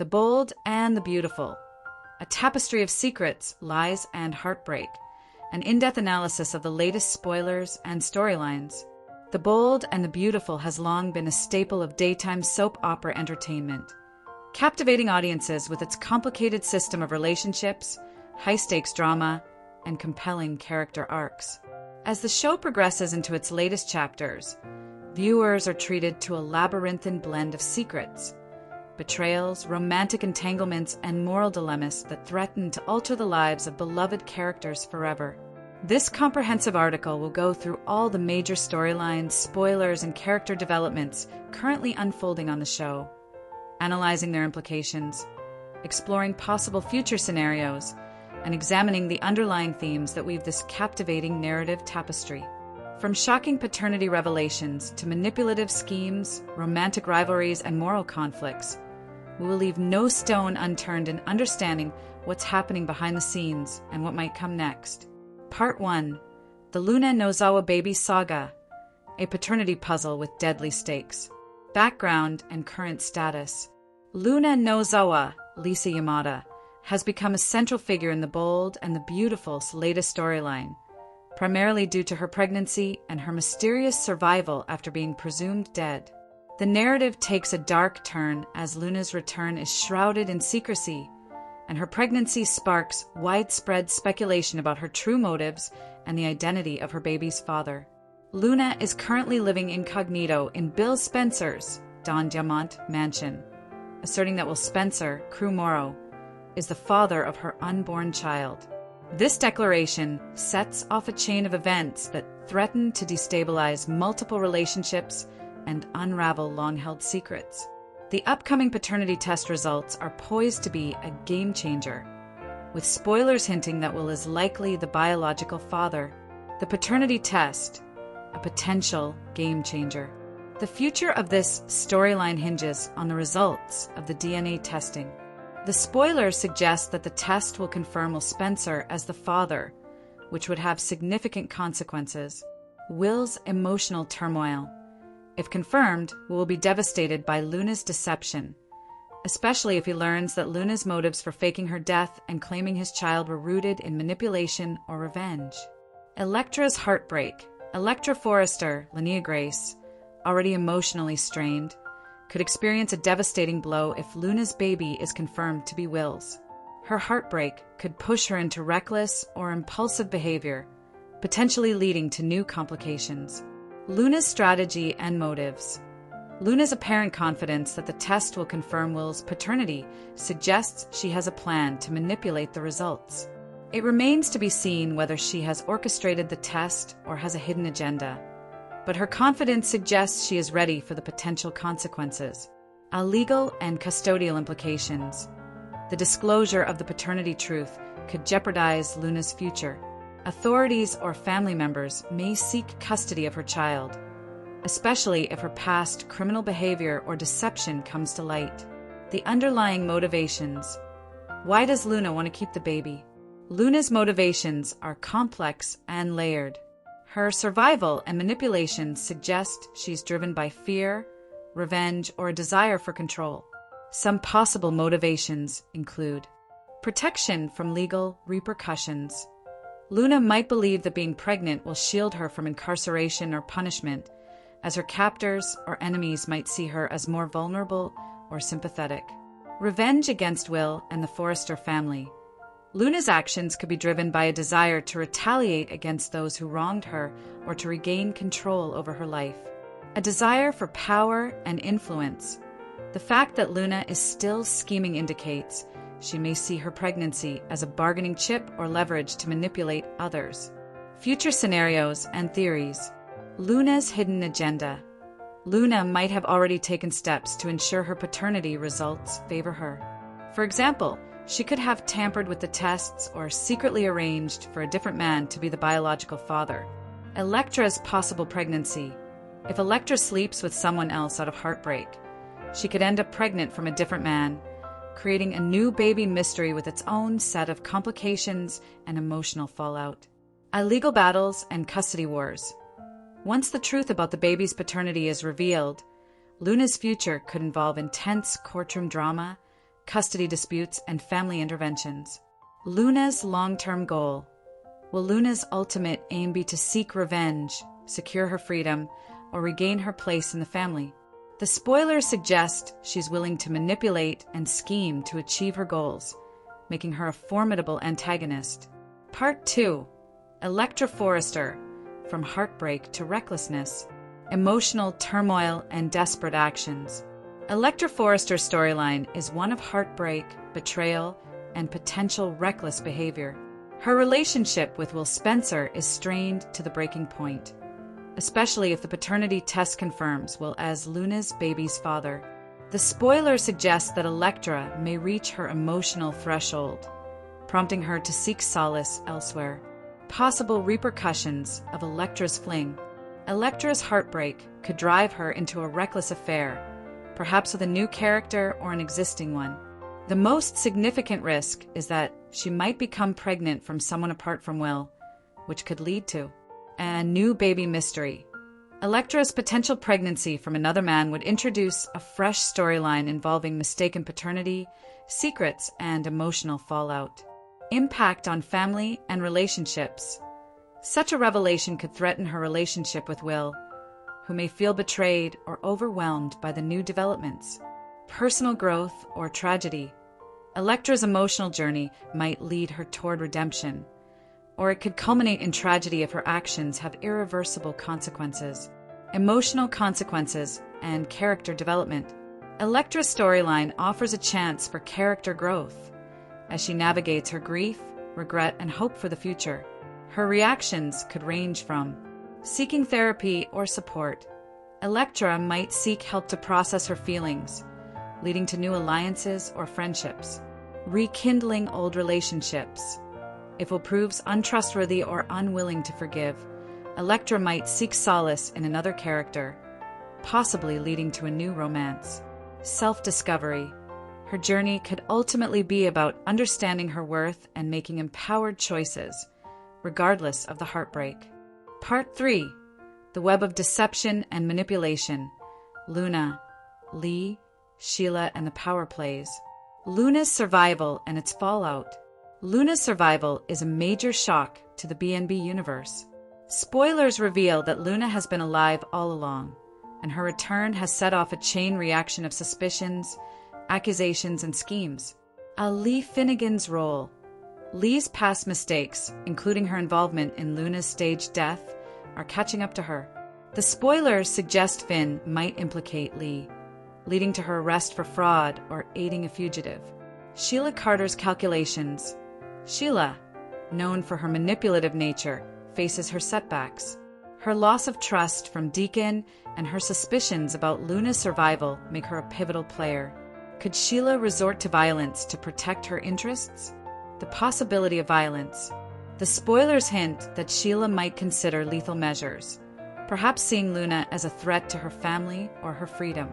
the bold and the beautiful, a tapestry of secrets, lies, and heartbreak, an in-depth analysis of the latest spoilers and storylines. The Bold and the Beautiful has long been a staple of daytime soap opera entertainment, captivating audiences with its complicated system of relationships, high-stakes drama, and compelling character arcs. As the show progresses into its latest chapters, viewers are treated to a labyrinthine blend of secrets, betrayals, romantic entanglements, and moral dilemmas that threaten to alter the lives of beloved characters forever. This comprehensive article will go through all the major storylines, spoilers, and character developments currently unfolding on the show, analyzing their implications, exploring possible future scenarios, and examining the underlying themes that weave this captivating narrative tapestry. From shocking paternity revelations to manipulative schemes, romantic rivalries, and moral conflicts, we will leave no stone unturned in understanding what's happening behind the scenes and what might come next. Part 1. The Luna Nozawa Baby Saga, a paternity puzzle with deadly stakes. Background and current status. Luna Nozawa, Lisa Yamada, has become a central figure in the Bold and the Beautiful's latest storyline, primarily due to her pregnancy and her mysterious survival after being presumed dead. The narrative takes a dark turn as Luna's return is shrouded in secrecy, and her pregnancy sparks widespread speculation about her true motives and the identity of her baby's father. Luna is currently living incognito in Bill Spencer's Don Diamant mansion, asserting that Spencer, Crew Morrow, is the father of her unborn child. This declaration sets off a chain of events that threaten to destabilize multiple relationships and unravel long-held secrets. The upcoming paternity test results are poised to be a game changer, with spoilers hinting that Will is likely the biological father. The paternity test, a potential game changer. The future of this storyline hinges on the results of the DNA testing. The spoilers suggest that the test will confirm Will Spencer as the father, which would have significant consequences. Will's emotional turmoil. If confirmed, Will will be devastated by Luna's deception, especially if he learns that Luna's motives for faking her death and claiming his child were rooted in manipulation or revenge. Elektra's heartbreak. Elektra Forrester, Linnea Grace, already emotionally strained, could experience a devastating blow if Luna's baby is confirmed to be Will's. Her heartbreak could push her into reckless or impulsive behavior, potentially leading to new complications. Luna's strategy and motives. Luna's apparent confidence that the test will confirm Will's paternity suggests she has a plan to manipulate the results. It remains to be seen whether she has orchestrated the test or has a hidden agenda, but her confidence suggests she is ready for the potential consequences. Legal and custodial implications. The disclosure of the paternity truth could jeopardize Luna's future. Authorities or family members may seek custody of her child, especially if her past criminal behavior or deception comes to light. The underlying motivations. Why does Luna want to keep the baby? Luna's motivations are complex and layered. Her survival and manipulation suggest she's driven by fear, revenge, or a desire for control. Some possible motivations include protection from legal repercussions. Luna might believe that being pregnant will shield her from incarceration or punishment, as her captors or enemies might see her as more vulnerable or sympathetic. Revenge against Will and the Forrester family. Luna's actions could be driven by a desire to retaliate against those who wronged her or to regain control over her life. A desire for power and influence. The fact that Luna is still scheming indicates she may see her pregnancy as a bargaining chip or leverage to manipulate others. Future scenarios and theories. Luna's hidden agenda. Luna might have already taken steps to ensure her paternity results favor her. For example, she could have tampered with the tests or secretly arranged for a different man to be the biological father. Elektra's possible pregnancy. If Elektra sleeps with someone else out of heartbreak, she could end up pregnant from a different man, creating a new baby mystery with its own set of complications and emotional fallout. Legal battles and custody wars. Once the truth about the baby's paternity is revealed, Luna's future could involve intense courtroom drama, custody disputes, and family interventions. Luna's long-term goal. Will Luna's ultimate aim be to seek revenge, secure her freedom, or regain her place in the family? The spoilers suggest she's willing to manipulate and scheme to achieve her goals, making her a formidable antagonist. Part 2. Electra Forrester, from heartbreak to recklessness, emotional turmoil and desperate actions. Electra Forrester's storyline is one of heartbreak, betrayal, and potential reckless behavior. Her relationship with Will Spencer is strained to the breaking point, especially if the paternity test confirms Will as Luna's baby's father. The spoiler suggests that Electra may reach her emotional threshold, prompting her to seek solace elsewhere. Possible repercussions of Electra's fling. Electra's heartbreak could drive her into a reckless affair, perhaps with a new character or an existing one. The most significant risk is that she might become pregnant from someone apart from Will, which could lead to a new baby mystery. Electra's potential pregnancy from another man would introduce a fresh storyline involving mistaken paternity, secrets, and emotional fallout. Impact on family and relationships. Such a revelation could threaten her relationship with Will, who may feel betrayed or overwhelmed by the new developments. Personal growth or tragedy. Electra's emotional journey might lead her toward redemption, or it could culminate in tragedy if her actions have irreversible consequences. Emotional consequences and character development. Electra's storyline offers a chance for character growth as she navigates her grief, regret, and hope for the future. Her reactions could range from seeking therapy or support. Electra might seek help to process her feelings, leading to new alliances or friendships. Rekindling old relationships. If Will proves untrustworthy or unwilling to forgive, Electra might seek solace in another character, possibly leading to a new romance. Self-discovery. Her journey could ultimately be about understanding her worth and making empowered choices, regardless of the heartbreak. Part 3. The web of deception and manipulation. Luna, Lee, Sheila, and the power plays. Luna's survival and its fallout. Luna's survival is a major shock to the B&B universe. Spoilers reveal that Luna has been alive all along, and her return has set off a chain reaction of suspicions, accusations, and schemes. Lee Finnegan's role. Lee's past mistakes, including her involvement in Luna's staged death, are catching up to her. The spoilers suggest Finn might implicate Lee, leading to her arrest for fraud or aiding a fugitive. Sheila Carter's calculations. Sheila, known for her manipulative nature, faces her setbacks. Her loss of trust from Deacon and her suspicions about Luna's survival make her a pivotal player. Could Sheila resort to violence to protect her interests? The possibility of violence. The spoilers hint that Sheila might consider lethal measures, perhaps seeing Luna as a threat to her family or her freedom.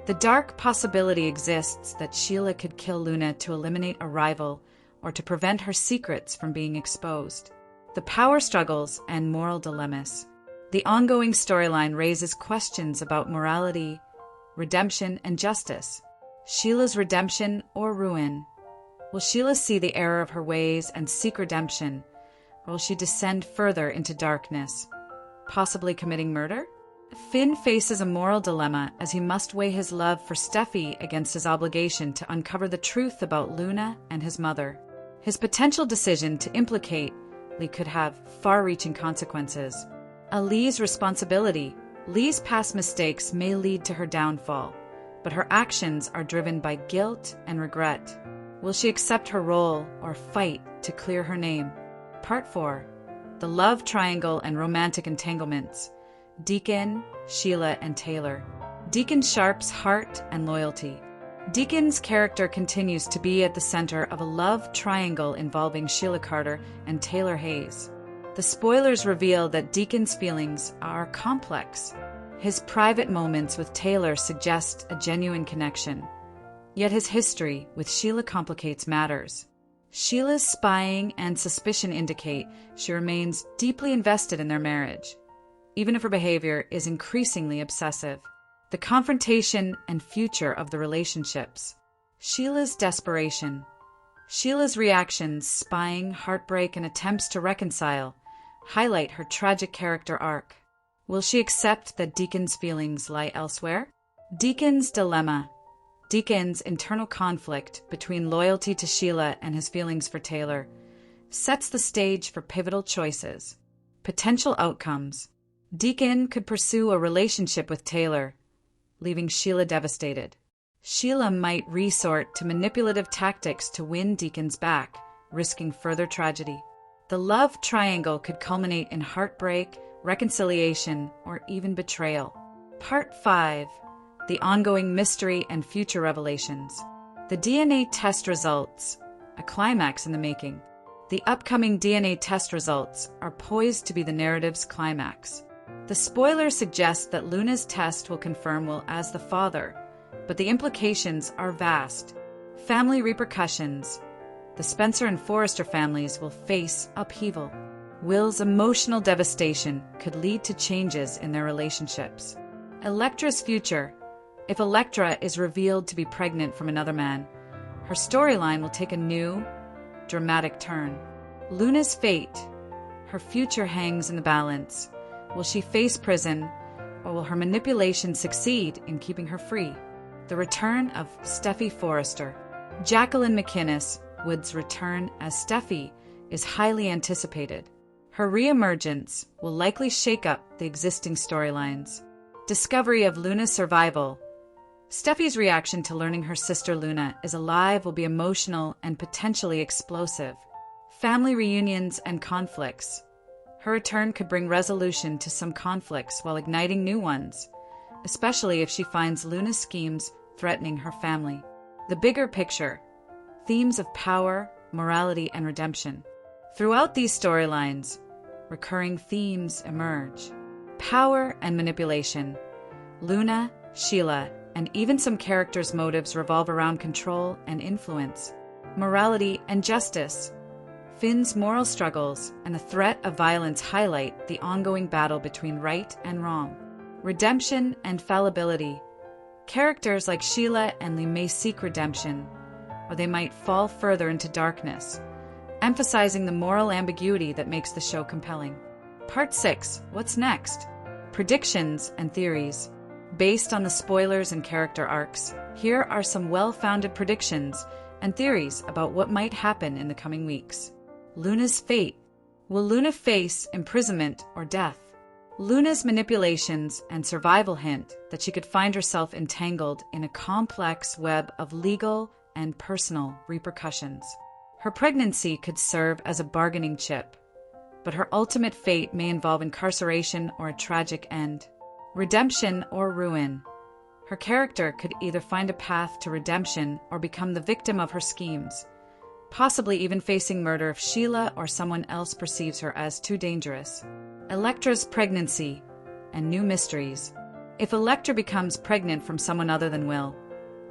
The dark possibility exists that Sheila could kill Luna to eliminate a rival or to prevent her secrets from being exposed. The power struggles and moral dilemmas. The ongoing storyline raises questions about morality, redemption, and justice. Sheila's redemption or ruin. Will Sheila see the error of her ways and seek redemption, or will she descend further into darkness, possibly committing murder? Finn faces a moral dilemma as he must weigh his love for Steffi against his obligation to uncover the truth about Luna and his mother. His potential decision to implicate Lee could have far-reaching consequences. Lee's responsibility. Lee's past mistakes may lead to her downfall, but her actions are driven by guilt and regret. Will she accept her role or fight to clear her name? Part 4. The love triangle and romantic entanglements. Deacon, Sheila, and Taylor. Deacon Sharp's heart and loyalty. Deacon's character continues to be at the center of a love triangle involving Sheila Carter and Taylor Hayes. The spoilers reveal that Deacon's feelings are complex. His private moments with Taylor suggest a genuine connection, yet his history with Sheila complicates matters. Sheila's spying and suspicion indicate she remains deeply invested in their marriage, even if her behavior is increasingly obsessive. The confrontation and future of the relationships. Sheila's desperation. Sheila's reactions, spying, heartbreak, and attempts to reconcile highlight her tragic character arc. Will she accept that Deacon's feelings lie elsewhere? Deacon's dilemma. Deacon's internal conflict between loyalty to Sheila and his feelings for Taylor sets the stage for pivotal choices. Potential outcomes. Deacon could pursue a relationship with Taylor, leaving Sheila devastated. Sheila might resort to manipulative tactics to win Deacon's back, risking further tragedy. The love triangle could culminate in heartbreak, reconciliation, or even betrayal. Part 5. The ongoing mystery and future revelations. The DNA test results, a climax in the making. The upcoming DNA test results are poised to be the narrative's climax. The spoiler suggests that Luna's test will confirm Will as the father, but the implications are vast. Family repercussions. The Spencer and Forrester families will face upheaval. Will's emotional devastation could lead to changes in their relationships. Electra's future. If Electra is revealed to be pregnant from another man, her storyline will take a new, dramatic turn. Luna's fate. Her future hangs in the balance. Will she face prison, or will her manipulation succeed in keeping her free? The return of Steffi Forrester. Jacqueline McInnes Wood's return as Steffi is highly anticipated. Her reemergence will likely shake up the existing storylines. Discovery of Luna's survival. Steffi's reaction to learning her sister Luna is alive will be emotional and potentially explosive. Family reunions and conflicts. Her return could bring resolution to some conflicts while igniting new ones, especially if she finds Luna's schemes threatening her family. The bigger picture. Themes of power, morality, and redemption. Throughout these storylines, recurring themes emerge. Power and manipulation. Luna, Sheila, and even some characters' motives revolve around control and influence. Morality and justice. Finn's moral struggles and the threat of violence highlight the ongoing battle between right and wrong. Redemption and fallibility. Characters like Sheila and Lee may seek redemption, or they might fall further into darkness, emphasizing the moral ambiguity that makes the show compelling. Part 6. What's next? Predictions and theories. Based on the spoilers and character arcs, here are some well-founded predictions and theories about what might happen in the coming weeks. Luna's fate. Will Luna face imprisonment or death? Luna's manipulations and survival hint that she could find herself entangled in a complex web of legal and personal repercussions. Her pregnancy could serve as a bargaining chip, but her ultimate fate may involve incarceration or a tragic end. Redemption or ruin. Her character could either find a path to redemption or become the victim of her schemes, possibly even facing murder if Sheila or someone else perceives her as too dangerous. Electra's pregnancy and new mysteries. If Electra becomes pregnant from someone other than Will,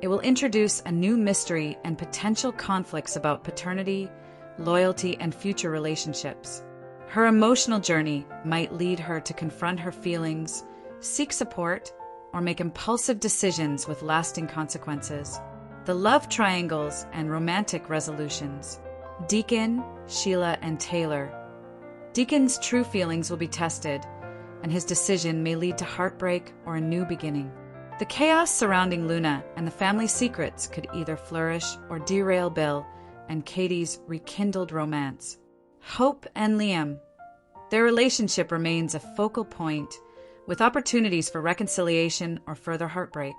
it will introduce a new mystery and potential conflicts about paternity, loyalty, and future relationships. Her emotional journey might lead her to confront her feelings, seek support, or make impulsive decisions with lasting consequences. The love triangles and romantic resolutions. Deacon, Sheila, and Taylor. Deacon's true feelings will be tested, and his decision may lead to heartbreak or a new beginning. The chaos surrounding Luna and the family secrets could either flourish or derail Bill and Katie's rekindled romance. Hope and Liam. Their relationship remains a focal point, with opportunities for reconciliation or further heartbreak.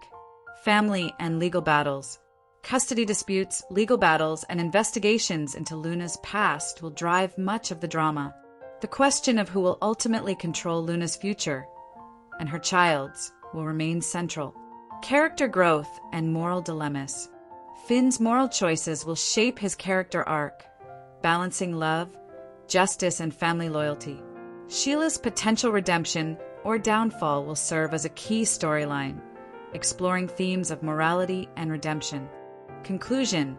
Family and legal battles. Custody disputes, legal battles, and investigations into Luna's past will drive much of the drama. The question of who will ultimately control Luna's future and her child's will remain central. Character growth and moral dilemmas. Finn's moral choices will shape his character arc, balancing love, justice, and family loyalty. Sheila's potential redemption or downfall will serve as a key storyline, exploring themes of morality and redemption. Conclusion: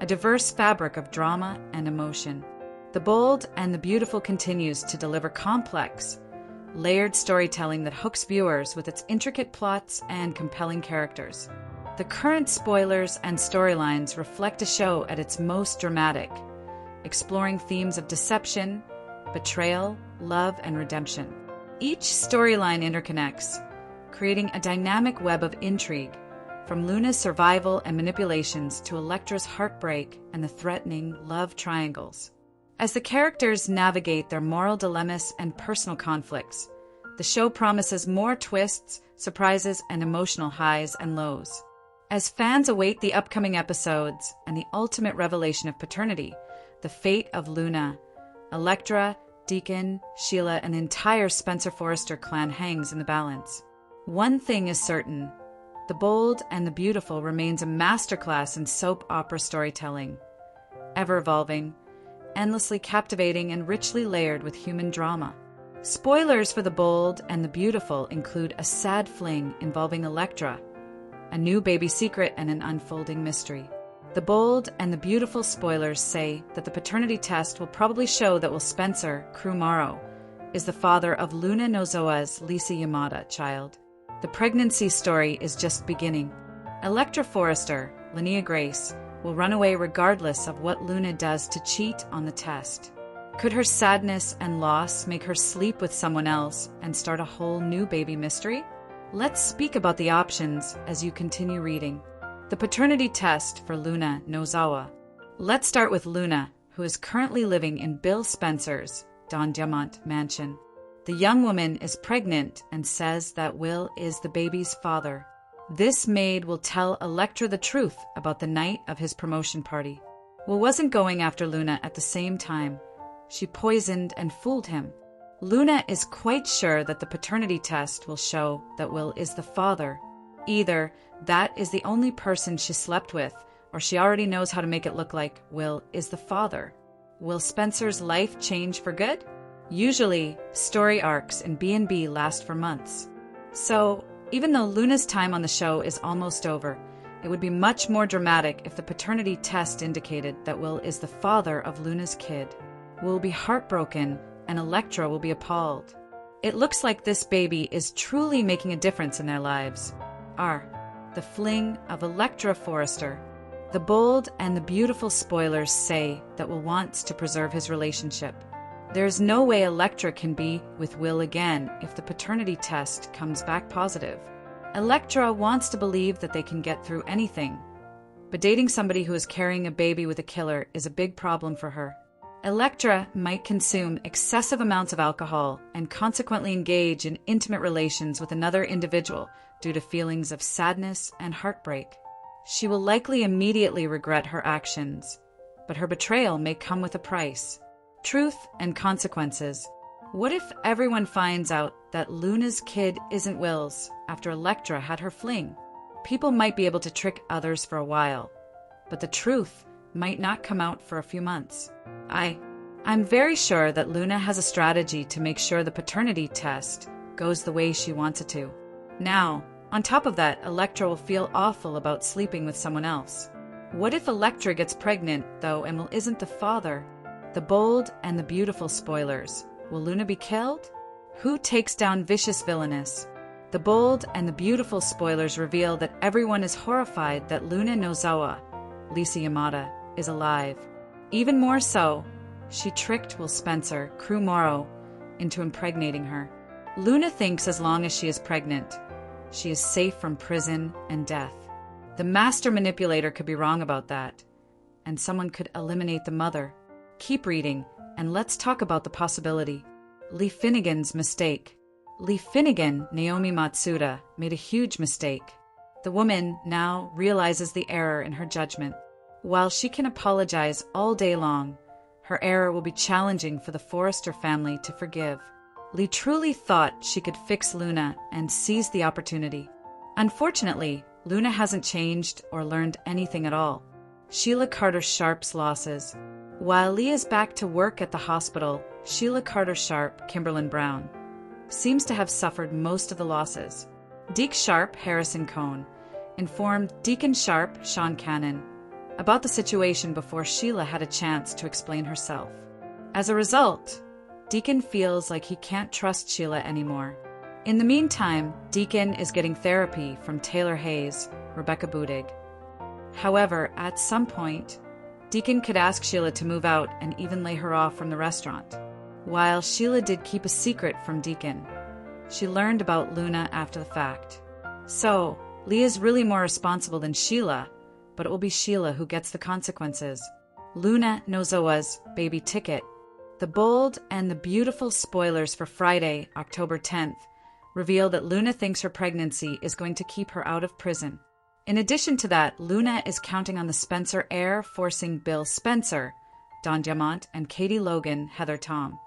a diverse fabric of drama and emotion. The Bold and the Beautiful continues to deliver complex, layered storytelling that hooks viewers with its intricate plots and compelling characters. The current spoilers and storylines reflect a show at its most dramatic, exploring themes of deception, betrayal, love, and redemption. Each storyline interconnects, creating a dynamic web of intrigue, from Luna's survival and manipulations to Elektra's heartbreak and the threatening love triangles. As the characters navigate their moral dilemmas and personal conflicts, the show promises more twists, surprises, and emotional highs and lows. As fans await the upcoming episodes and the ultimate revelation of paternity, the fate of Luna, Elektra, Deacon, Sheila, and the entire Spencer-Forrester clan hangs in the balance. One thing is certain: The Bold and the Beautiful remains a masterclass in soap opera storytelling, ever-evolving, endlessly captivating, and richly layered with human drama. Spoilers for The Bold and the Beautiful include a sad fling involving Elektra, a new baby secret, and an unfolding mystery. The Bold and the Beautiful spoilers say that the paternity test will probably show that Spencer, Maro, is the father of Luna Nozowa's Lisa Yamada child. The pregnancy story is just beginning. Elektra Forrester, Linnea Grace, will run away regardless of what Luna does to cheat on the test. Could her sadness and loss make her sleep with someone else and start a whole new baby mystery? Let's speak about the options as you continue reading. The paternity test for Luna Nozawa. Let's start with Luna, who is currently living in Bill Spencer's Don Diamant mansion. The young woman is pregnant and says that Will is the baby's father. This maid will tell Elektra the truth about the night of his promotion party. Will wasn't going after Luna at the same time. She poisoned and fooled him. Luna is quite sure that the paternity test will show that Will is the father. Either that is the only person she slept with, or she already knows how to make it look like Will is the father. Will Spencer's life change for good? Usually, story arcs in B&B last for months. So, even though Luna's time on the show is almost over, it would be much more dramatic if the paternity test indicated that Will is the father of Luna's kid. Will will be heartbroken, and Elektra will be appalled. It looks like this baby is truly making a difference in their lives. The fling of Elektra Forrester. The Bold and the Beautiful spoilers say that Will wants to preserve his relationship. There's no way Elektra can be with Will again if the paternity test comes back positive. Elektra wants to believe that they can get through anything, but dating somebody who is carrying a baby with a killer is a big problem for her. Elektra might consume excessive amounts of alcohol and consequently engage in intimate relations with another individual due to feelings of sadness and heartbreak. She will likely immediately regret her actions, but her betrayal may come with a price. Truth and consequences. What if everyone finds out that Luna's kid isn't Will's after Elektra had her fling? People might be able to trick others for a while, but the truth might not come out for a few months. I'm very sure that Luna has a strategy to make sure the paternity test goes the way she wants it to. Now, on top of that, Elektra will feel awful about sleeping with someone else. What if Elektra gets pregnant, though, and Will isn't the father? The Bold and the Beautiful spoilers. Will Luna be killed? Who takes down vicious villainess? The Bold and the Beautiful spoilers reveal that everyone is horrified that Luna Nozawa, Lisa Yamada, is alive. Even more so, she tricked Will Spencer, Maro, into impregnating her. Luna thinks as long as she is pregnant, she is safe from prison and death. The master manipulator could be wrong about that, and someone could eliminate the mother. Keep reading, and let's talk about the possibility. Lee Finnegan's mistake. Lee Finnegan, Naomi Matsuda, made a huge mistake. The woman now realizes the error in her judgment. While she can apologize all day long, her error will be challenging for the Forrester family to forgive. Lee truly thought she could fix Luna and seized the opportunity. Unfortunately, Luna hasn't changed or learned anything at all. Sheila Carter Sharp's losses. While Lee is back to work at the hospital, Sheila Carter Sharp, Kimberlyn Brown, seems to have suffered most of the losses. Deke Sharp, Harrison Cohn, informed Deacon Sharp, Sean Cannon, about the situation before Sheila had a chance to explain herself. As a result, Deacon feels like he can't trust Sheila anymore. In the meantime, Deacon is getting therapy from Taylor Hayes, Rebecca Budig. However, at some point, Deacon could ask Sheila to move out and even lay her off from the restaurant. While Sheila did keep a secret from Deacon, she learned about Luna after the fact. So, Leah's really more responsible than Sheila, but it will be Sheila who gets the consequences. Luna Nozowa's baby ticket. The bold and the beautiful spoilers for Friday, October 10th, reveal that Luna thinks her pregnancy is going to keep her out of prison. In addition to that, Luna is counting on the Spencer heir forcing Bill Spencer, Don Diamant, and Katie Logan, Heather Tom,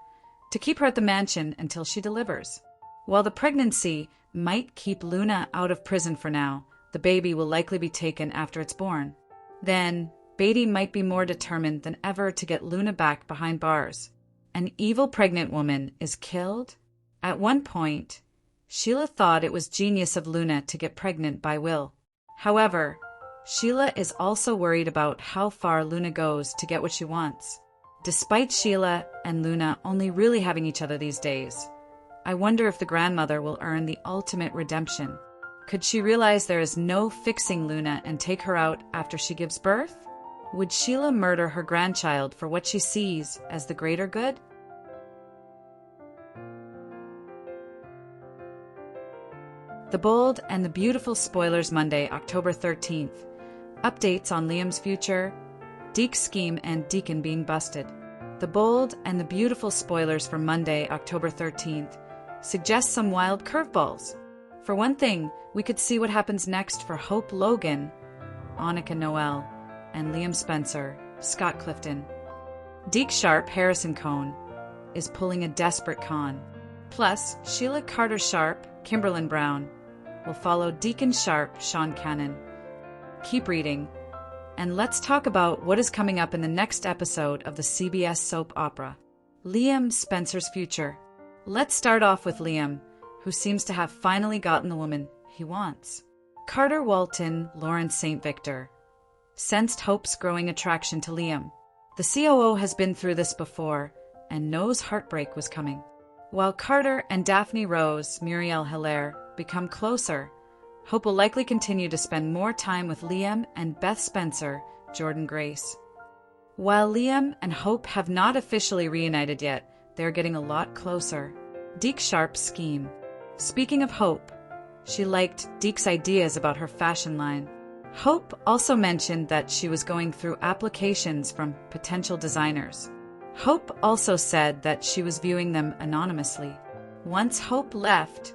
to keep her at the mansion until she delivers. While the pregnancy might keep Luna out of prison for now, the baby will likely be taken after it's born. Then, Beatty might be more determined than ever to get Luna back behind bars. An evil pregnant woman is killed? At one point, Sheila thought it was genius of Luna to get pregnant by Will. However, Sheila is also worried about how far Luna goes to get what she wants. Despite Sheila and Luna only really having each other these days, I wonder if the grandmother will earn the ultimate redemption. Could she realize there is no fixing Luna and take her out after she gives birth? Would Sheila murder her grandchild for what she sees as the greater good? The bold and the beautiful spoilers Monday, October 13th. Updates on Liam's future, Deke's scheme, and Deacon being busted. The bold and the beautiful spoilers for Monday, October 13th, suggest some wild curveballs. For one thing, we could see what happens next for Hope Logan, Annika Noel, and Liam Spencer, Scott Clifton. Deke Sharp, Harrison Cohn, is pulling a desperate con. Plus, Sheila Carter Sharp, Kimberlyn Brown, will follow Deacon Sharp, Sean Cannon. Keep reading, and let's talk about what is coming up in the next episode of the CBS soap opera, Liam Spencer's future. Let's start off with Liam, who seems to have finally gotten the woman he wants. Carter Walton, Lawrence St. Victor, sensed Hope's growing attraction to Liam. The COO has been through this before and knows heartbreak was coming. While Carter and Daphne Rose, Muriel Hilaire, become closer, Hope will likely continue to spend more time with Liam and Beth Spencer, Jordan Grace. While Liam and Hope have not officially reunited yet, they are getting a lot closer. Deke Sharp's scheme. Speaking of Hope, she liked Deke's ideas about her fashion line. Hope also mentioned that she was going through applications from potential designers. Hope also said that she was viewing them anonymously. Once Hope left,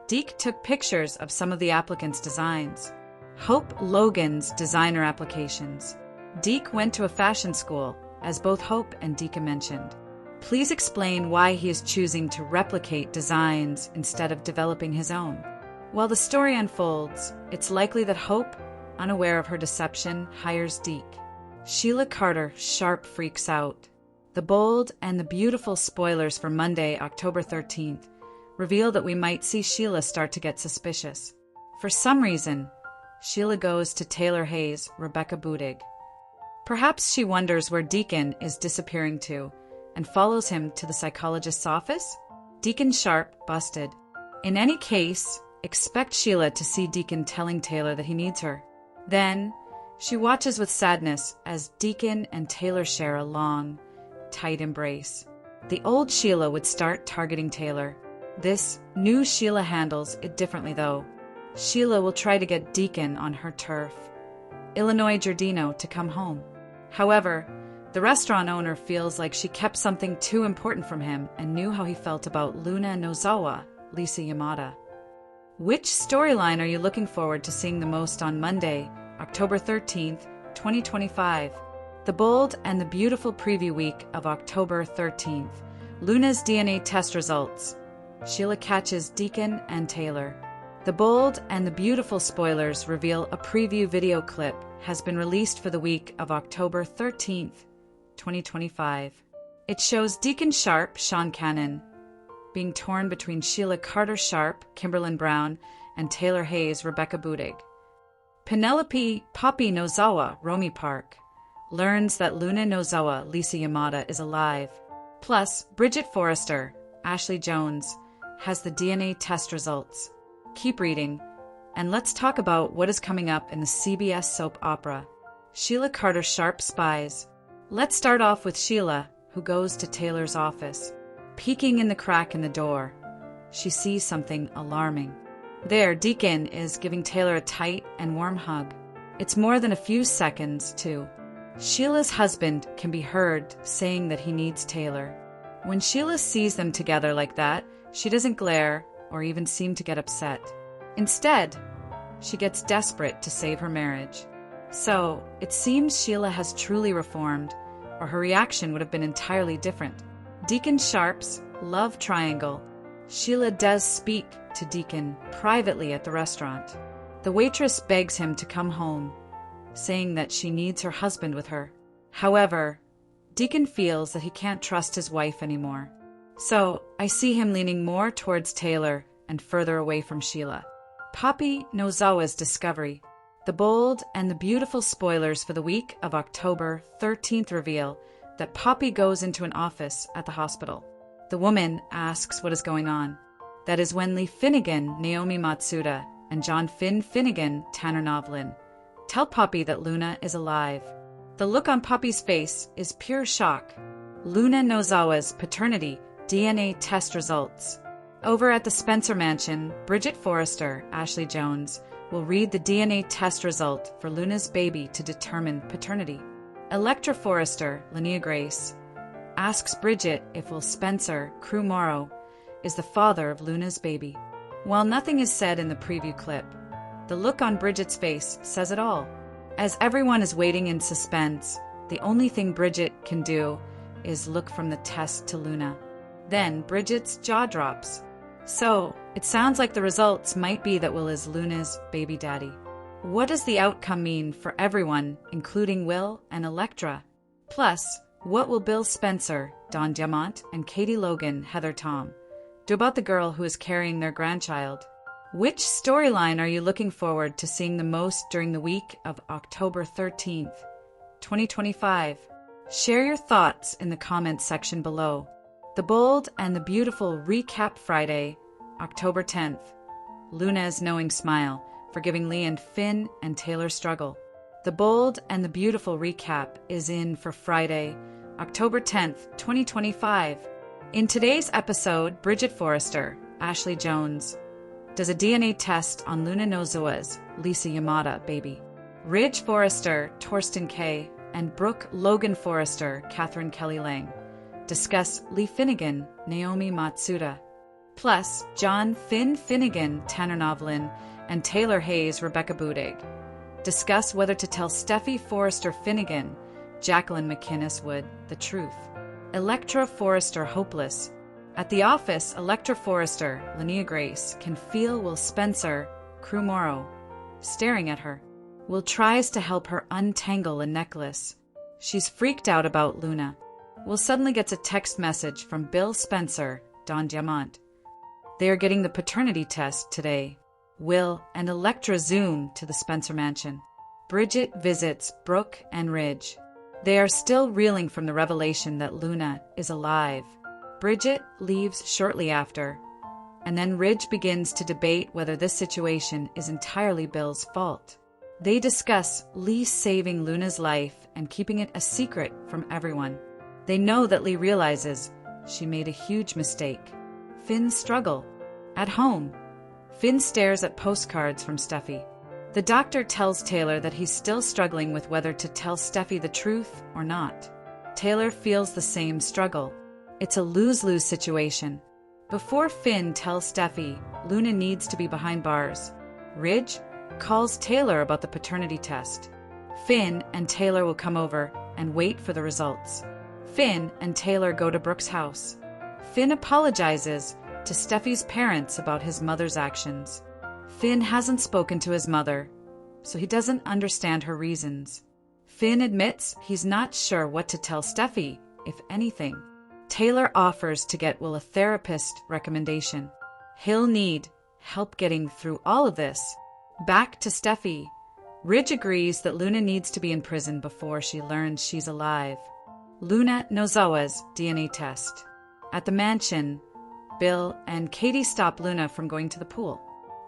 Deke took pictures of some of the applicants' designs. Hope Logan's designer applications. Deke went to a fashion school, as both Hope and Deke mentioned. Please explain why he is choosing to replicate designs instead of developing his own. While the story unfolds, it's likely that Hope, unaware of her deception, hires Deke. Sheila Carter Sharp freaks out. The bold and the beautiful spoilers for Monday, October 13th, reveal that we might see Sheila start to get suspicious. For some reason, Sheila goes to Taylor Hayes, Rebecca Budig. Perhaps she wonders where Deacon is disappearing to and follows him to the psychologist's office? Deacon Sharp busted. In any case, expect Sheila to see Deacon telling Taylor that he needs her. Then, she watches with sadness as Deacon and Taylor share a long, tight embrace. The old Sheila would start targeting Taylor. This new Sheila handles it differently, though. Sheila will try to get Deacon on her turf, Illinois Giardino, to come home. However, the restaurant owner feels like she kept something too important from him and knew how he felt about Luna Nozawa, Lisa Yamada. Which storyline are you looking forward to seeing the most on Monday, October 13th, 2025? The bold and the beautiful preview week of October 13th. Luna's DNA test results. Sheila catches Deacon and Taylor. The bold and the beautiful spoilers reveal a preview video clip has been released for the week of October 13th, 2025. It shows Deacon Sharp, Sean Cannon, being torn between Sheila Carter Sharp, Kimberlyn Brown, and Taylor Hayes, Rebecca Budig. Penelope Poppy Nozawa, Romy Park, learns that Luna Nozawa, Lisa Yamada, is alive. Plus, Bridget Forrester, Ashley Jones, has the DNA test results. Keep reading, And let's talk about what is coming up in the CBS soap opera, Sheila Carter Sharp Spies. Let's start off with Sheila, who goes to Taylor's office. Peeking in the crack in the door, she sees something alarming. There, Deacon is giving Taylor a tight and warm hug. It's more than a few seconds, too. Sheila's husband can be heard saying that he needs Taylor. When Sheila sees them together like that, she doesn't glare or even seem to get upset. Instead, she gets desperate to save her marriage. So, it seems Sheila has truly reformed, or her reaction would have been entirely different. Deacon Sharp's love triangle. Sheila does speak to Deacon privately at the restaurant. The waitress begs him to come home, saying that she needs her husband with her. However, Deacon feels that he can't trust his wife anymore. So, I see him leaning more towards Taylor and further away from Sheila. Poppy Nozawa's discovery. The bold and the beautiful spoilers for the week of October 13th reveal that Poppy goes into an office at the hospital. The woman asks what is going on. That is when Lee Finnegan, Naomi Matsuda, and John Finn Finnegan, Tanner Novlin, tell Poppy that Luna is alive. The look on Poppy's face is pure shock. Luna Nozawa's paternity DNA test results. Over at the Spencer mansion, Bridget Forrester, Ashley Jones, will read the DNA test result for Luna's baby to determine paternity. Electra Forrester, Linnea Grace, asks Bridget if Will Spencer, Crew Morrow, is the father of Luna's baby. While nothing is said in the preview clip, the look on Bridget's face says it all. As everyone is waiting in suspense, the only thing Bridget can do is look from the test to Luna. Then Bridget's jaw drops. So, it sounds like the results might be that Will is Luna's baby daddy. What does the outcome mean for everyone, including Will and Electra? Plus, what will Bill Spencer, Don Diamant, and Katie Logan, Heather Tom, do about the girl who is carrying their grandchild? Which storyline are you looking forward to seeing the most during the week of October 13th, 2025? Share your thoughts in the comments section below. The bold and the beautiful recap Friday, October 10th. Luna's knowing smile, forgiving Lee and Finn and Taylor's struggle. The bold and the beautiful recap is in for Friday, October 10th, 2025. In today's episode, Bridget Forrester, Ashley Jones, does a DNA test on Luna Nozawa's Lisa Yamada baby. Ridge Forrester, Torsten Kay, and Brooke Logan Forrester, Catherine Kelly Lang, discuss Lee Finnegan, Naomi Matsuda. Plus, John Finn Finnegan, Tanner Novlin, and Taylor Hayes, Rebecca Budig, discuss whether to tell Steffi Forrester Finnegan, Jacqueline McInnes Wood, the truth. Electra Forrester hopeless. At the office, Electra Forrester, Linnea Grace, can feel Will Spencer, Crew Morrow, staring at her. Will tries to help her untangle a necklace. She's freaked out about Luna. Will suddenly gets a text message from Bill Spencer, Don Diamant. They are getting the paternity test today. Will and Electra zoom to the Spencer mansion. Bridget visits Brooke and Ridge. They are still reeling from the revelation that Luna is alive. Bridget leaves shortly after, and then Ridge begins to debate whether this situation is entirely Bill's fault. They discuss Lee saving Luna's life and keeping it a secret from everyone. They know that Lee realizes she made a huge mistake. Finn's struggle. At home, Finn stares at postcards from Steffi. The doctor tells Taylor that he's still struggling with whether to tell Steffi the truth or not. Taylor feels the same struggle. It's a lose-lose situation. Before Finn tells Steffi Luna needs to be behind bars, Ridge calls Taylor about the paternity test. Finn and Taylor will come over and wait for the results. Finn and Taylor go to Brooke's house. Finn apologizes to Steffi's parents about his mother's actions. Finn hasn't spoken to his mother, so he doesn't understand her reasons. Finn admits he's not sure what to tell Steffi, if anything. Taylor offers to get Will a therapist recommendation. He'll need help getting through all of this. Back to Steffi. Ridge agrees that Luna needs to be in prison before she learns she's alive. Luna Nozawa's DNA test. At the mansion, Bill and Katie stop Luna from going to the pool.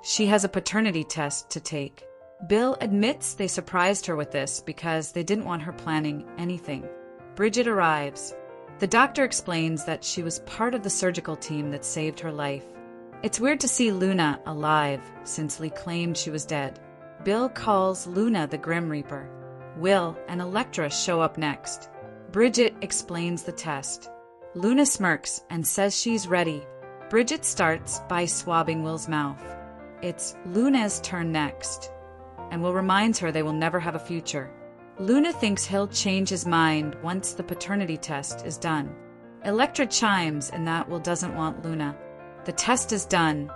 She has a paternity test to take. Bill admits they surprised her with this because they didn't want her planning anything. Bridget arrives. The doctor explains that she was part of the surgical team that saved her life. It's weird to see Luna alive, since Lee claimed she was dead. Bill calls Luna the Grim Reaper. Will and Electra show up next. Bridget explains the test. Luna smirks and says she's ready. Bridget starts by swabbing Will's mouth. It's Luna's turn next, and Will reminds her they will never have a future. Luna thinks he'll change his mind once the paternity test is done. Electra chimes in that Will doesn't want Luna. The test is done,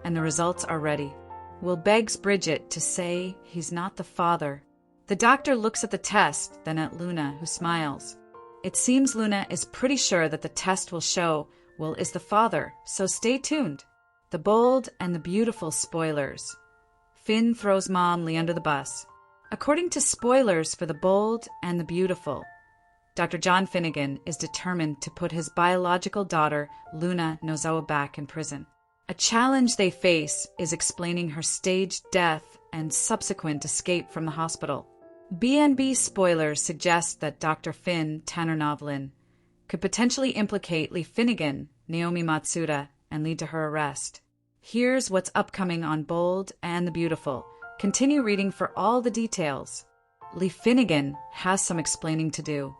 and the results are ready. Will begs Bridget to say he's not the father. The doctor looks at the test, then at Luna, who smiles. It seems Luna is pretty sure that the test will show Will is the father, so stay tuned. The bold and the beautiful spoilers. Finn throws Mom Lee under the bus. According to spoilers for The Bold and the Beautiful, Dr. John Finnegan is determined to put his biological daughter, Luna Nozawa, back in prison. A challenge they face is explaining her staged death and subsequent escape from the hospital. B&B spoilers suggest that Dr. Finn Tanner Novlin could potentially implicate Lee Finnegan, Naomi Matsuda, and lead to her arrest. Here's what's upcoming on Bold and the Beautiful. Continue reading for all the details. Lee Finnegan has some explaining to do.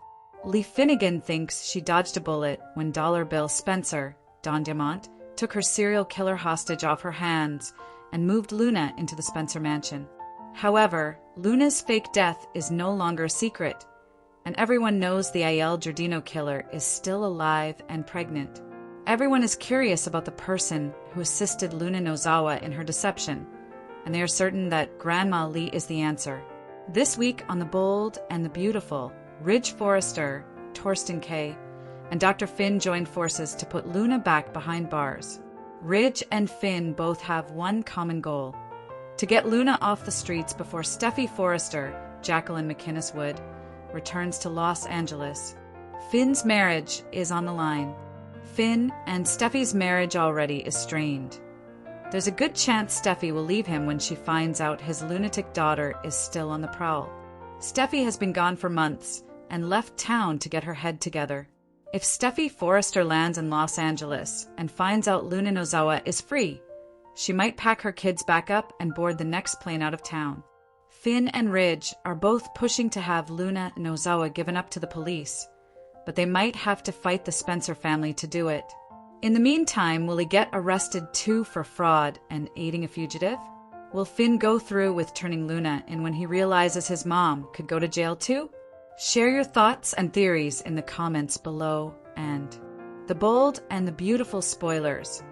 Lee Finnegan thinks she dodged a bullet when Dollar Bill Spencer, Don Diamant, took her serial killer hostage off her hands and moved Luna into the Spencer mansion. However, Luna's fake death is no longer a secret, and everyone knows the Aiel Giardino killer is still alive and pregnant. Everyone is curious about the person who assisted Luna Nozawa in her deception, and they are certain that Grandma Lee is the answer. This week on The Bold and the Beautiful, Ridge Forrester, Torsten K., and Dr. Finn joined forces to put Luna back behind bars. Ridge and Finn both have one common goal: to get Luna off the streets before Steffi Forrester, Jacqueline McInnes Wood, returns to Los Angeles. Finn's marriage is on the line. Finn and Steffi's marriage already is strained. There's a good chance Steffi will leave him when she finds out his lunatic daughter is still on the prowl. Steffi has been gone for months and left town to get her head together. If Steffi Forrester lands in Los Angeles and finds out Luna Nozawa is free, she might pack her kids back up and board the next plane out of town. Finn and Ridge are both pushing to have Luna Nozawa given up to the police, but they might have to fight the Spencer family to do it. In the meantime, will he get arrested too for fraud and aiding a fugitive? Will Finn go through with turning Luna in when he realizes his mom could go to jail too? Share your thoughts and theories in the comments below. And The Bold and the Beautiful spoilers.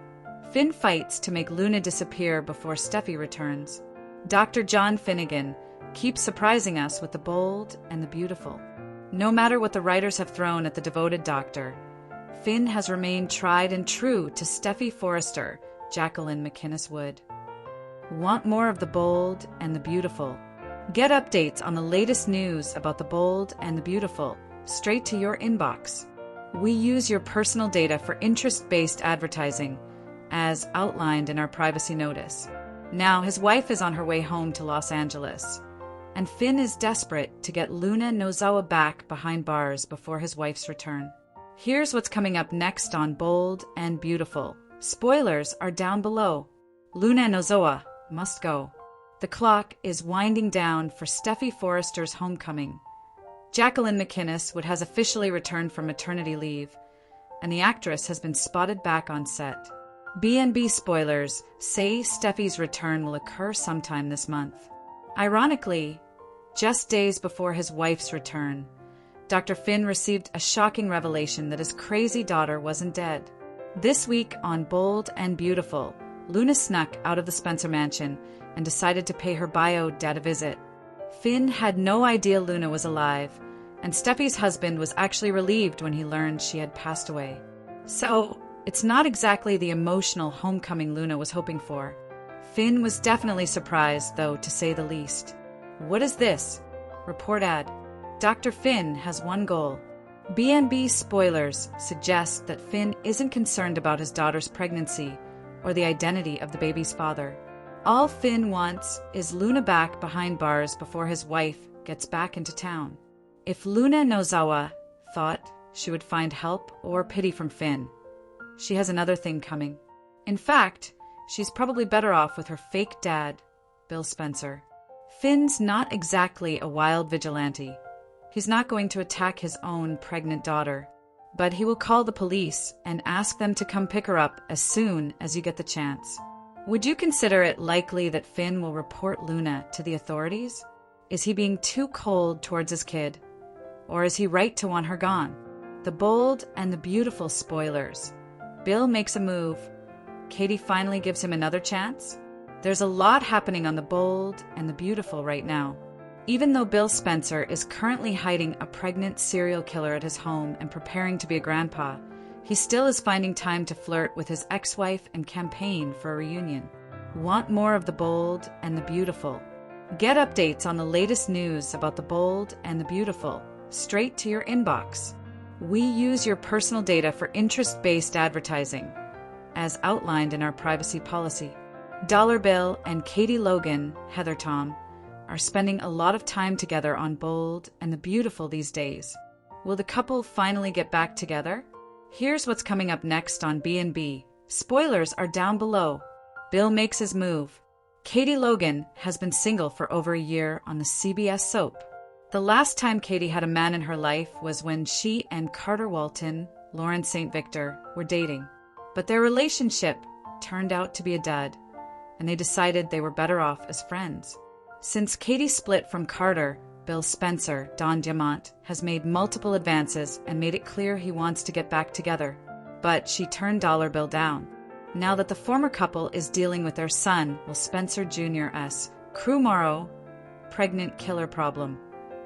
Finn fights to make Luna disappear before Steffi returns. Dr. John Finnegan keeps surprising us with The Bold and the Beautiful. No matter what the writers have thrown at the devoted doctor, Finn has remained tried and true to Steffi Forrester, Jacqueline McInnes Wood. Want more of The Bold and the Beautiful? Get updates on the latest news about The Bold and the Beautiful straight to your inbox. We use your personal data for interest-based advertising, as outlined in our privacy notice. Now his wife is on her way home to Los Angeles, and Finn is desperate to get Luna Nozawa back behind bars before his wife's return. Here's what's coming up next on Bold and Beautiful. Spoilers are down below. Luna Nozawa must go. The clock is winding down for Steffi Forrester's homecoming. Jacqueline McInnes Wood has officially returned from maternity leave, and the actress has been spotted back on set. B&B spoilers say Steffi's return will occur sometime this month. Ironically, just days before his wife's return, Dr. Finn received a shocking revelation that his crazy daughter wasn't dead. This week on Bold and Beautiful, Luna snuck out of the Spencer mansion and decided to pay her bio dad a visit. Finn had no idea Luna was alive, and Steffi's husband was actually relieved when he learned she had passed away. So, it's not exactly the emotional homecoming Luna was hoping for. Finn was definitely surprised, though, to say the least. What is this? Report ad. Dr. Finn has one goal. B&B spoilers suggest that Finn isn't concerned about his daughter's pregnancy or the identity of the baby's father. All Finn wants is Luna back behind bars before his wife gets back into town. If Luna Nozawa thought she would find help or pity from Finn, she has another thing coming. In fact, she's probably better off with her fake dad, Bill Spencer. Finn's not exactly a wild vigilante. He's not going to attack his own pregnant daughter, but he will call the police and ask them to come pick her up as soon as you get the chance. Would you consider it likely that Finn will report Luna to the authorities? Is he being too cold towards his kid? Or is he right to want her gone? The bold and the beautiful spoilers. Bill makes a move. Katie finally gives him another chance. There's a lot happening on the bold and the beautiful right now. Even though Bill Spencer is currently hiding a pregnant serial killer at his home and preparing to be a grandpa, he still is finding time to flirt with his ex-wife and campaign for a reunion. Want more of the bold and the beautiful? Get updates on the latest news about the bold and the beautiful straight to your inbox. We use your personal data for interest-based advertising, as outlined in our privacy policy. Dollar Bill and Katie Logan, Heather Tom, are spending a lot of time together on bold and the beautiful these days. Will the couple finally get back together? Here's what's coming up next on B&B. Spoilers are down below. Bill makes his move. Katie Logan has been single for over a year on the CBS soap. The last time Katie had a man in her life was when she and Carter Walton, Lauren St. Victor, were dating. But their relationship turned out to be a dud, and they decided they were better off as friends. Since Katie split from Carter, Bill Spencer, Don Diamant, has made multiple advances and made it clear he wants to get back together. But she turned Dollar Bill down. Now that the former couple is dealing with their son, Will Spencer Jr.'s Krumaro pregnant killer problem,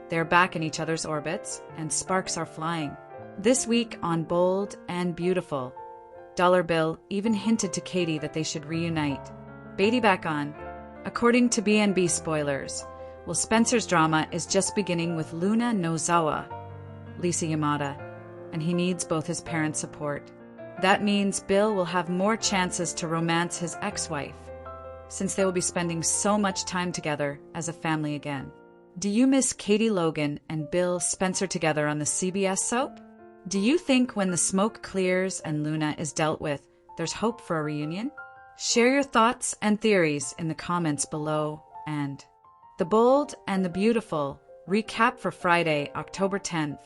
they're back in each other's orbits, and sparks are flying. This week on Bold and Beautiful, Dollar Bill even hinted to Katie that they should reunite. Beatty back on. According to B&B Spoilers, Will Spencer's drama is just beginning with Luna Nozawa, Lisa Yamada, and he needs both his parents' support. That means Bill will have more chances to romance his ex-wife, since they will be spending so much time together as a family again. Do you miss Katie Logan and Bill Spencer together on the CBS soap? Do you think when the smoke clears and Luna is dealt with, there's hope for a reunion? Share your thoughts and theories in the comments below. And The Bold and the Beautiful recap for Friday, October 10th.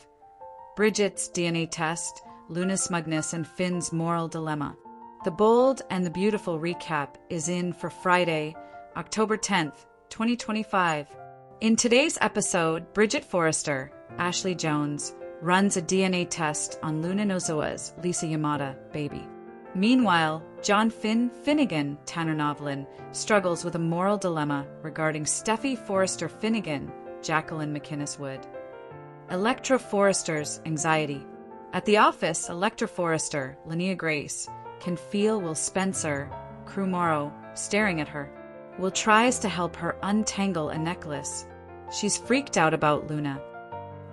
Bridget's DNA test, Luna's smugness, and Finn's moral dilemma. The Bold and the Beautiful recap is in for Friday, October 10th, 2025. In today's episode, Bridget Forrester, Ashley Jones, runs a DNA test on Luna Nozawa's Lisa Yamada baby. Meanwhile, John Finnegan, Tanner Novlin, struggles with a moral dilemma regarding Steffi Forrester Finnegan, Jacqueline McInnes Wood. Electra Forrester's anxiety. At the office, Electra Forrester, Linnea Grace, can feel Will Spencer, Krumaro, staring at her. Will tries to help her untangle a necklace. She's freaked out about Luna.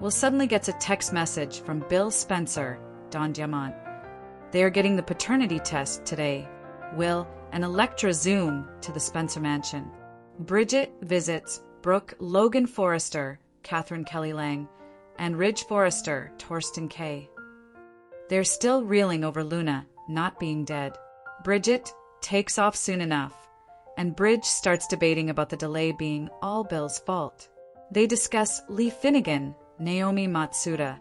Will suddenly gets a text message from Bill Spencer, Don Diamant. They are getting the paternity test today. Will and Electra zoom to the Spencer mansion. Bridget visits Brooke, Logan Forrester, Catherine Kelly Lang, and Ridge Forrester, Torsten Kay. They're still reeling over Luna not being dead. Bridget takes off soon enough, and Bridge starts debating about the delay being all Bill's fault. They discuss Lee Finnegan, Naomi Matsuda,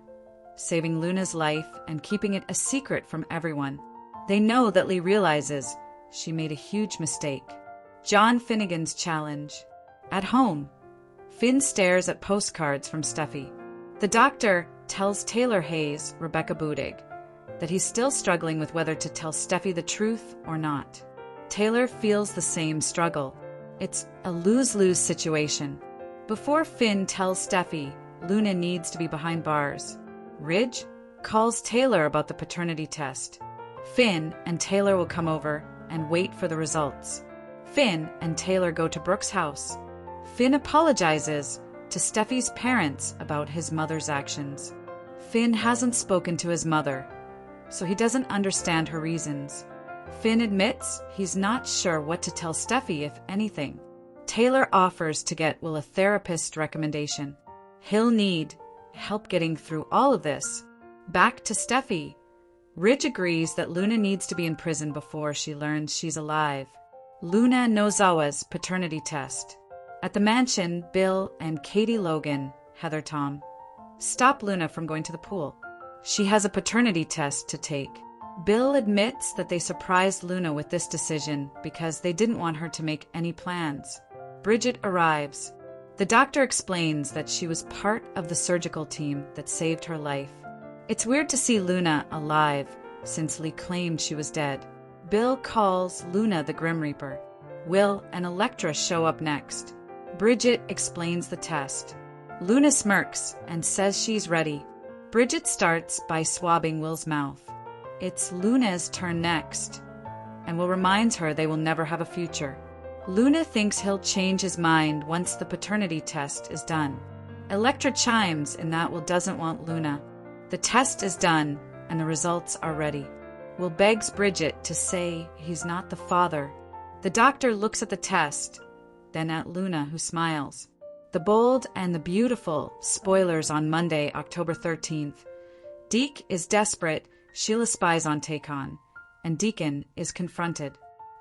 saving Luna's life and keeping it a secret from everyone. They know that Lee realizes she made a huge mistake. John Finnegan's challenge. At home, Finn stares at postcards from Steffi. The doctor tells Taylor Hayes, Rebecca Budig, that he's still struggling with whether to tell Steffi the truth or not. Taylor feels the same struggle. It's a lose-lose situation. Before Finn tells Steffi Luna needs to be behind bars, Ridge calls Taylor about the paternity test. Finn and Taylor will come over and wait for the results. Finn and Taylor go to Brooke's house. Finn apologizes to Steffi's parents about his mother's actions. Finn hasn't spoken to his mother, so he doesn't understand her reasons. Finn admits he's not sure what to tell Steffi, if anything. Taylor offers to get Will a therapist recommendation. He'll need help getting through all of this. Back to Steffi. Ridge agrees that Luna needs to be in prison before she learns she's alive. Luna Nozawa's paternity test. At the mansion, Bill and Katie Logan, Heather Tom, stop Luna from going to the pool. She has a paternity test to take. Bill admits that they surprised Luna with this decision because they didn't want her to make any plans. Bridget arrives. The doctor explains that she was part of the surgical team that saved her life. It's weird to see Luna alive, since Lee claimed she was dead. Bill calls Luna the Grim Reaper. Will and Elektra show up next. Bridget explains the test. Luna smirks and says she's ready. Bridget starts by swabbing Will's mouth. It's Luna's turn next, and Will reminds her they will never have a future. Luna thinks he'll change his mind once the paternity test is done. Elektra chimes in that Will doesn't want Luna. The test is done, and the results are ready. Will begs Bridget to say he's not the father. The doctor looks at the test, then at Luna, who smiles. The Bold and the Beautiful spoilers on Monday, October 13th. Deke is desperate, Sheila spies on Tacon, and Deacon is confronted.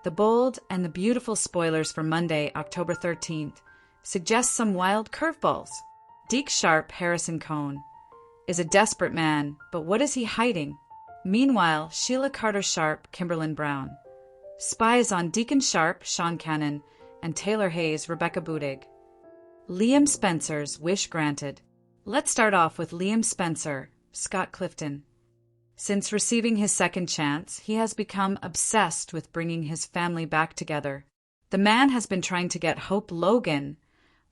The Bold and the Beautiful spoilers for Monday, October 13th, suggest some wild curveballs. Deke Sharp, Harrison Cohn, is a desperate man, but what is he hiding? Meanwhile, Sheila Carter Sharp, Kimberlyn Brown, spies on Deacon Sharp, Sean Cannon, and Taylor Hayes, Rebecca Budig. Liam Spencer's wish granted. Let's start off with Liam Spencer, Scott Clifton. Since receiving his second chance, he has become obsessed with bringing his family back together. The man has been trying to get Hope Logan,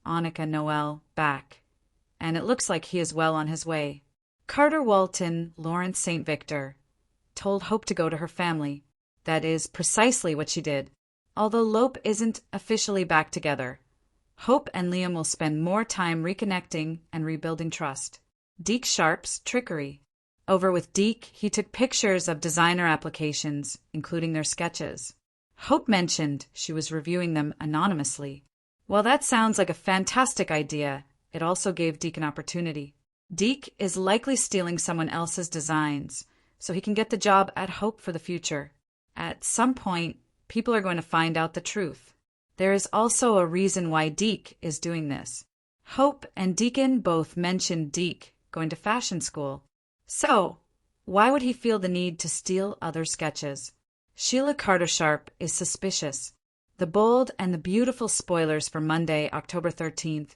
Annika Noel, back, and it looks like he is well on his way. Carter Walton, Lawrence St. Victor, told Hope to go to her family. That is precisely what she did. Although Lope isn't officially back together, Hope and Liam will spend more time reconnecting and rebuilding trust. Deke Sharp's trickery. Over with Deke, he took pictures of designer applications, including their sketches. Hope mentioned she was reviewing them anonymously. While that sounds like a fantastic idea, it also gave Deke an opportunity. Deke is likely stealing someone else's designs, so he can get the job at Hope for the future. At some point, people are going to find out the truth. There is also a reason why Deke is doing this. Hope and Deacon both mentioned Deke going to fashion school. So, why would he feel the need to steal other sketches? Sheila Carter Sharp is suspicious. The Bold and the Beautiful spoilers for Monday, October 13th,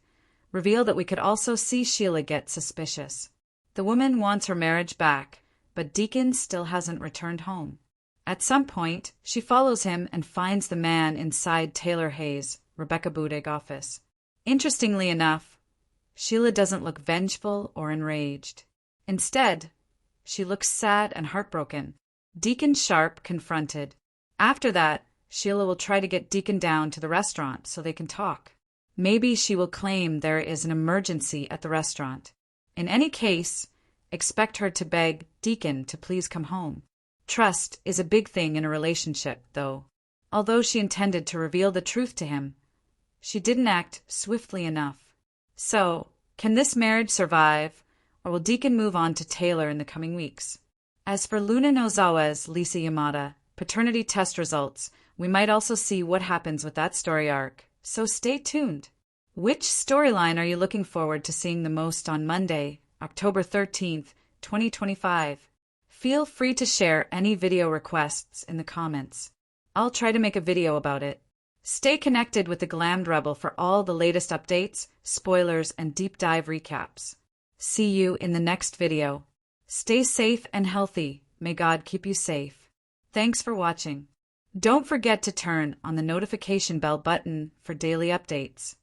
reveal that we could also see Sheila get suspicious. The woman wants her marriage back, but Deacon still hasn't returned home. At some point, she follows him and finds the man inside Taylor Hayes, Rebecca Budig office. Interestingly enough, Sheila doesn't look vengeful or enraged. Instead, she looks sad and heartbroken. Deacon Sharp confronted. After that, Sheila will try to get Deacon down to the restaurant so they can talk. Maybe she will claim there is an emergency at the restaurant. In any case, expect her to beg Deacon to please come home. Trust is a big thing in a relationship, though. Although she intended to reveal the truth to him, she didn't act swiftly enough. So, can this marriage survive, or will Deacon move on to Taylor in the coming weeks? As for Luna Nozawa's Lisa Yamada paternity test results, we might also see what happens with that story arc, so stay tuned. Which storyline are you looking forward to seeing the most on Monday, October 13th, 2025? Feel free to share any video requests in the comments. I'll try to make a video about it. Stay connected with the Glammed Rebel for all the latest updates, spoilers, and deep dive recaps. See you in the next video. Stay safe and healthy. May God keep you safe. Thanks for watching. Don't forget to turn on the notification bell button for daily updates.